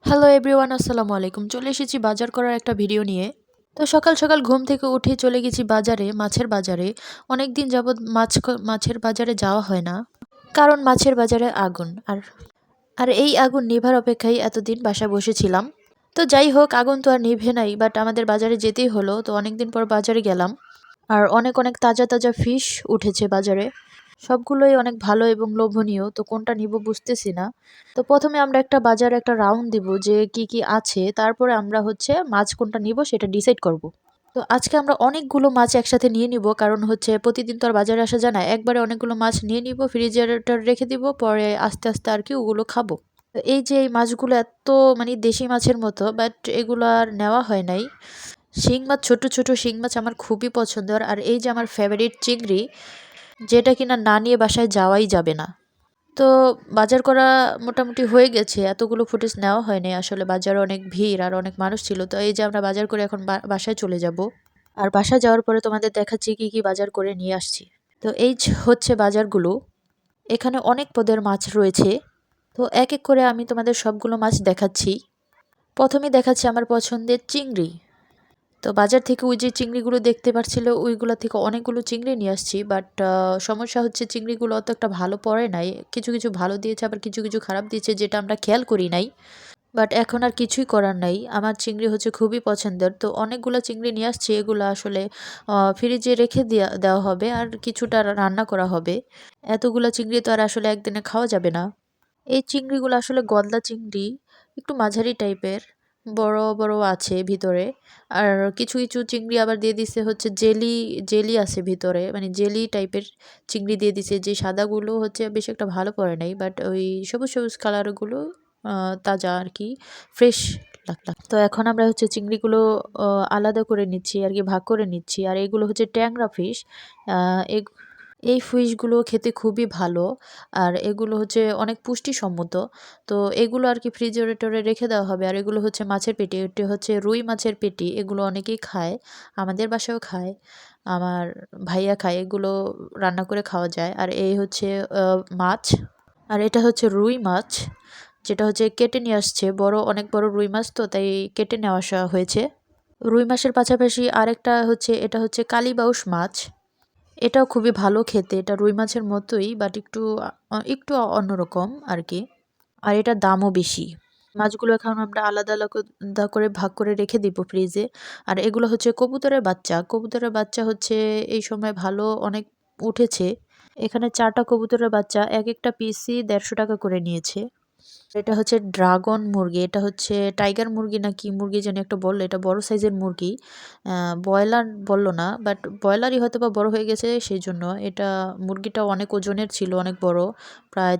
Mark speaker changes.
Speaker 1: Hello everyone, আসসালামু আলাইকুম। চলে এসেছি বাজার করার একটা ভিডিও নিয়ে। তো সকাল সকাল ঘুম থেকে উঠে চলে গেছি বাজারে, মাছের বাজারে। অনেক দিন যাবৎ মাছের বাজারে যাওয়া হয় না, কারণ মাছের বাজারে আগুন। আর আর এই আগুন নিভার অপেক্ষায় এতদিন বাসায় বসেছিলাম। তো যাই হোক, আগুন তো আর নিভে নাই, বাট আমাদের বাজারে যেতেই হলো। তো অনেকদিন পর বাজারে গেলাম, আর অনেক অনেক তাজা তাজা ফিশ উঠেছে বাজারে। সবগুলোই অনেক ভালো এবং লোভনীয়। তো কোনটা নিব বুঝতেছি না। তো প্রথমে আমরা একটা বাজারে একটা রাউন্ড দিব যে কি কি আছে, তারপরে আমরা হচ্ছে মাছ কোনটা নিব সেটা ডিসাইড করব। তো আজকে আমরা অনেকগুলো মাছ একসাথে নিয়ে নিব, কারণ হচ্ছে প্রতিদিন তো আর বাজারে আসা যায় না। একবারে অনেকগুলো মাছ নিয়ে নিব, ফ্রিজারেটার রেখে দিব, পরে আস্তে আস্তে আর কি ওগুলো খাবো। তো এই যে এই মাছগুলো এত মানে দেশি মাছের মতো, বাট এগুলো আর নেওয়া হয় নাই। শিং মাছ, ছোট ছোট শিং মাছ আমার খুবই পছন্দের। আর এই যে আমার ফেভারিট চিংড়ি, যেটা কিনা না নিয়ে বাসায় যাওয়াই যাবে না। তো বাজার করা মোটামুটি হয়ে গেছে। এতগুলো ফুটেজ নেওয়া হয়নি আসলে, বাজারে অনেক ভিড় আর অনেক মানুষ ছিল। তো এই যে আমরা বাজার করে এখন বাসায় চলে যাব। আর বাসায় যাওয়ার পরে তোমাদের দেখাচ্ছি কি কি বাজার করে নিয়ে আসছি। তো এই হচ্ছে বাজারগুলো। এখানে অনেক পদের মাছ রয়েছে। তো এক এক করে আমি তোমাদের সবগুলো মাছ দেখাচ্ছি। প্রথমেই দেখাচ্ছি আমার পছন্দের চিংড়ি। তো বাজার থেকে ওই যে চিংড়িগুলো দেখতে পাচ্ছিল, ওইগুলো থেকে অনেকগুলো চিংড়ি নিয়ে আসছি। বাট সমস্যা হচ্ছে চিংড়িগুলো অত একটা ভালো পড়ে নাই। কিছু কিছু ভালো দিয়েছে, আবার কিছু কিছু খারাপ দিয়েছে, যেটা আমরা খেয়াল করি নাই। বাট এখন আর কিছুই করার নাই। আমার চিংড়ি হচ্ছে খুবই পছন্দের। তো অনেকগুলো চিংড়ি নিয়ে আসছি। এগুলো আসলে ফ্রিজে রেখে দেওয়া হবে, আর কিছুটা রান্না করা হবে। এতগুলো চিংড়ি তো আর আসলে একদিনে খাওয়া যাবে না। এই চিংড়িগুলো আসলে গলদা চিংড়ি, একটু মাঝারি টাইপের, বড় বড় আছে ভিতরে। আর কিছু কিছু চিংড়ি আবার দিয়ে দিছে হচ্ছে জেলি, জেলি আছে ভিতরে, মানে জেলি টাইপের চিংড়ি দিয়ে দিছে। যে সাদাগুলো হচ্ছে বেশ একটা ভালো পড়ে নাই, বাট ওই সবুজ সবুজ কালারগুলো তাজা আর কি, ফ্রেশ লাগতো। তো এখন আমরা হচ্ছে চিংড়িগুলো আলাদা করে নিচ্ছি আর কি, ভাগ করে নিচ্ছি। আর এগুলো হচ্ছে ট্যাংরা ফিশ। এই ফিশগুলো খেতে খুবই ভালো, আর এগুলো হচ্ছে অনেক পুষ্টিসম্মত। তো এগুলো আর কি ফ্রিজারেটরে রেখে দেওয়া হবে। আর এগুলো হচ্ছে মাছের পেটি, এটি হচ্ছে রুই মাছের পেটি। এগুলো অনেকেই খায়, আমাদের বাসায়ও খায়, আমার ভাইয়া খায়। এগুলো রান্না করে খাওয়া যায়। আর এই হচ্ছে মাছ, আর এটা হচ্ছে রুই মাছ, যেটা হচ্ছে কেটে নিয়ে আসছে। অনেক বড় রুই মাছ, তো তাই কেটে নেওয়া আসা হয়েছে। রুই মাছের পাশাপাশি আরেকটা হচ্ছে, এটা হচ্ছে কালীবাউস মাছ। এটাও খুবই ভালো খেতে। এটা রুই মাছের মতোই, বাট একটু অন্যরকম আর কি। আর এটার দামও বেশি। মাছগুলো এখন আমরা আলাদা আলাদা করে ভাগ করে রেখে দিব ফ্রিজে। আর এগুলো হচ্ছে কবুতরের বাচ্চা। কবুতরের বাচ্চা হচ্ছে এই সময় ভালো অনেক উঠেছে। এখানে 4টা কবুতরের বাচ্চা, এক একটা পিসই 150 টাকা করে নিয়েছে। এটা হচ্ছে ড্রাগন মুরগি। এটা হচ্ছে টাইগার মুরগি না কি মুরগি যেন একটা বললো, এটা বড় সাইজের মুরগি। ব্রয়লার বললো না, বাট ব্রয়লারই হয়তো বা বড় হয়ে গেছে সেই জন্য। এটা মুরগিটা অনেক ওজনের ছিল, অনেক বড়, প্রায়